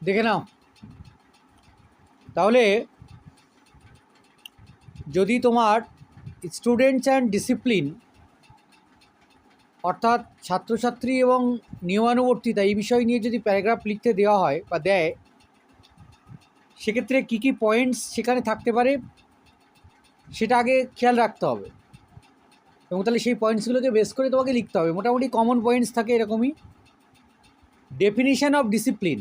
দেখে নাও তাহলে, যদি তোমার স্টুডেন্টস অ্যান্ড ডিসিপ্লিন অর্থাৎ ছাত্রছাত্রী এবং নিয়মানুবর্তিতা এই বিষয় নিয়ে যদি প্যারাগ্রাফ লিখতে দেওয়া হয় বা দেয়, সেক্ষেত্রে কী কী পয়েন্টস সেখানে থাকতে পারে সেটা আগে খেয়াল রাখতে হবে, এবং তাহলে সেই পয়েন্টসগুলোকে বেস করে তোমাকে লিখতে হবে। মোটামুটি কমন পয়েন্টস থাকে এরকমই। ডেফিনিশন অফ ডিসিপ্লিন,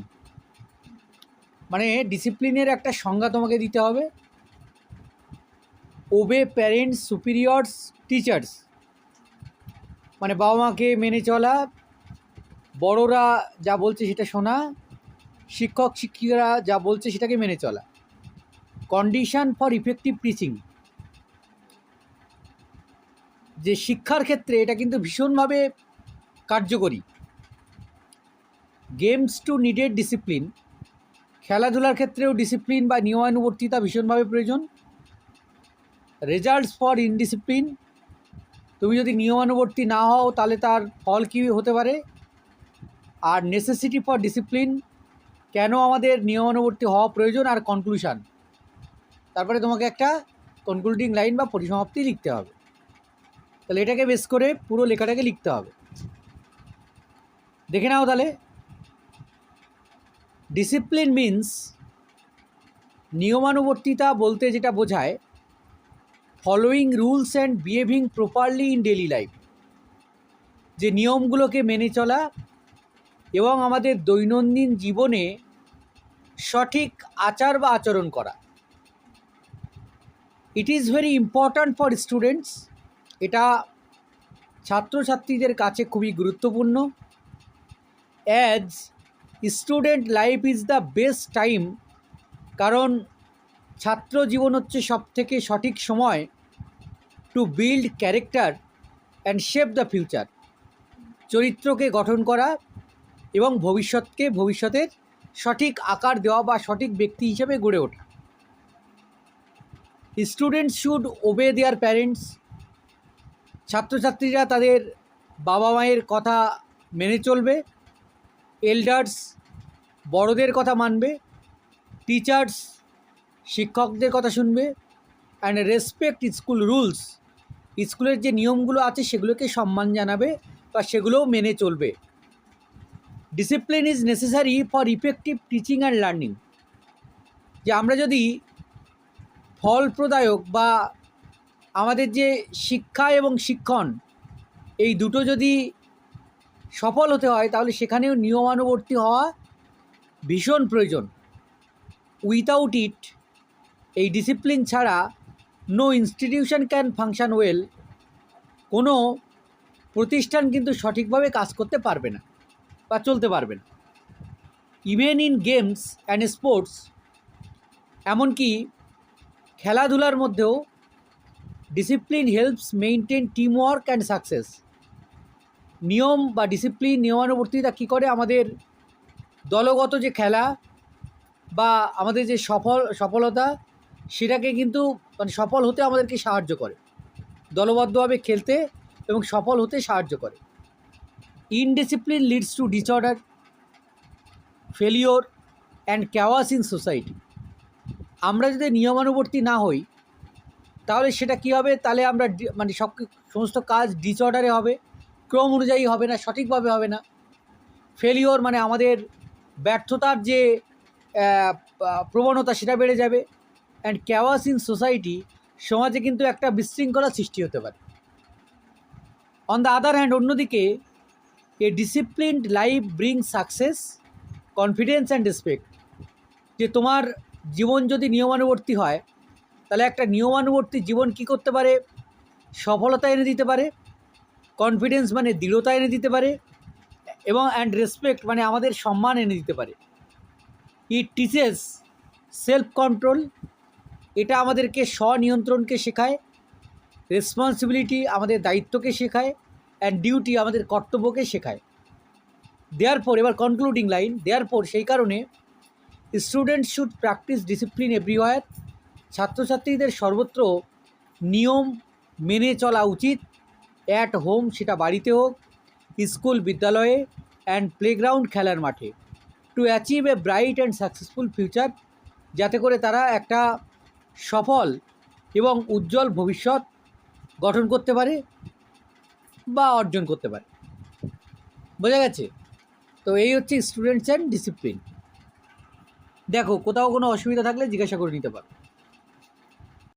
মানে ডিসিপ্লিনের একটা সংজ্ঞা তোমাকে দিতে হবে। ওবে প্যারেন্টস, সুপিরিয়র্স, টিচার্স, মানে বাবা মাকে মেনে চলা, বড়রা যা বলছে সেটা শোনা, শিক্ষক শিক্ষিকারা যা বলছে সেটাকে মেনে চলা। কন্ডিশন ফর ইফেক্টিভ টিচিং, যে শিক্ষার ক্ষেত্রে এটা কিন্তু ভীষণভাবে কার্যকরী। গেমস টু নিডেড ডিসিপ্লিন, খেলাধুলার ক্ষেত্রেও ডিসিপ্লিন বা নিয়মানুবর্তিতা ভীষণভাবে প্রয়োজন। রেজাল্টস ফর ইনডিসিপ্লিন, তুমি যদি নিয়মানুবর্তী না হও তাহলে তার ফল কী হতে পারে। আর নেসেসিটি ফর ডিসিপ্লিন, কেন আমাদের নিয়মানুবর্তী হওয়া প্রয়োজন। আর কনক্লুশন, তারপরে তোমাকে একটা কনক্লুডিং লাইন বা পরিসমাপ্তি লিখতে হবে। তাহলে এটাকে বেস করে পুরো লেখাটাকে লিখতে হবে। দেখে নাও তাহলে, ডিসিপ্লিন মিন্স, নিয়মানুবর্তিতা বলতে যেটা বোঝায়, following rules and behaving properly in daily life, যে নিয়মগুলোকে মেনে চলা এবং আমাদের দৈনন্দিন জীবনে সঠিক আচার বা আচরণ করা। It is very important for students, এটা ছাত্রছাত্রীদের কাছে খুবই গুরুত্বপূর্ণ। As student life is the best time, কারণ ছাত্র জীবন হচ্ছে সবথেকে সঠিক সময় to build character and shape the future, চরিত্রকে গঠন করা এবং ভবিষ্যতের সঠিক আকার দেওয়া বা সঠিক ব্যক্তি হিসেবে গড়ে ওঠা। স্টুডেন্টস শুড ওবে দেয়ার প্যারেন্টস, ছাত্রছাত্রীরা তাদের বাবা মায়ের কথা মেনে চলবে। এল্ডার্স, বড়দের কথা মানবে। টিচার্স, শিক্ষকদের কথা শুনবে। অ্যান্ড রেসপেক্ট স্কুল রুলস, স্কুলের যে নিয়মগুলো আছে সেগুলোকে সম্মান জানাবে বা সেগুলোও মেনে চলবে। Discipline is necessary for effective teaching and learning, যে আমরা যদি ফলপ্রদায়ক বা আমাদের যে শিক্ষা এবং শিক্ষণ এই দুটো যদি সফল হতে হয় তাহলে সেখানেও নিয়মানুবর্তী হওয়া ভীষণ প্রয়োজন। উইথাউট ইট, এই ডিসিপ্লিন ছাড়া no institution can function well, কোনো প্রতিষ্ঠান কিন্তু সঠিকভাবে কাজ করতে পারবে না বা চলতে পারবে না। Even in games and sports, এমনকি খেলাধুলার মধ্যেও discipline helps maintain teamwork and success. নিয়ম বা ডিসিপ্লিন, নিয়মানুবর্তিতা কী করে, আমাদের দলগত যে খেলা বা আমাদের যে সফলতা সেটাকে কিন্তু মানে সফল হতে আমাদেরকে সাহায্য করে, দলবদ্ধভাবে খেলতে এবং সফল হতে সাহায্য করে। Indiscipline leads to disorder, failure and chaos in society, আমরা যদি নিয়মানুবর্তী না হই তাহলে সেটা কী হবে, তাহলে আমরা মানে সমস্ত কাজ ডিসঅর্ডারে হবে, ক্রম অনুযায়ী হবে না, সঠিকভাবে হবে না। ফেলিওর মানে আমাদের ব্যর্থতার যে প্রবণতা সেটা বেড়ে যাবে। অ্যান্ড ক্যাওয়াস ইন সোসাইটি, সমাজে কিন্তু একটা বিশৃঙ্খলা সৃষ্টি হতে পারে। অন দ্য আদার হ্যান্ড, অন্যদিকে a disciplined life bring success, confidence and respect, যে তোমার জীবন যদি নিয়মানুবর্তী হয় তাহলে একটা নিয়মানুবর্তী জীবন কী করতে পারে, সফলতা এনে দিতে পারে। কনফিডেন্স মানে দৃঢ়তা এনে দিতে পারে, এবং অ্যান্ড রেসপেক্ট মানে আমাদের সম্মান এনে দিতে পারে। ইট টিচেস সেলফ কন্ট্রোল, এটা আমাদেরকে স্বনিয়ন্ত্রণকে শেখায়। রেসপন্সিবিলিটি, আমাদের দায়িত্বকে শেখায়। অ্যান্ড ডিউটি, আমাদের কর্তব্যকে শেখায়। দেয়ারফর, এবার কনক্লুডিং লাইন, দেয়ারফর সেই কারণে student should practice discipline everywhere, ছাত্রছাত্রীদের সর্বত্র নিয়ম মেনে চলা উচিত। অ্যাট হোম, সেটা বাড়িতে হোক, স্কুল বিদ্যালয়ে, অ্যান্ড প্লেগ্রাউন্ড খেলার মাঠে। To achieve a bright and successful future, যাতে করে তারা একটা সফল এবং উজ্জ্বল ভবিষ্যৎ গঠন করতে পারে বা অর্জন করতে পারে। বোঝা গেছে? তো এই হচ্ছে স্টুডেন্টস অ্যান্ড ডিসিপ্লিন। দেখো, কোথাও কোনো অসুবিধা থাকলে জিজ্ঞাসা করে নিতে পারো।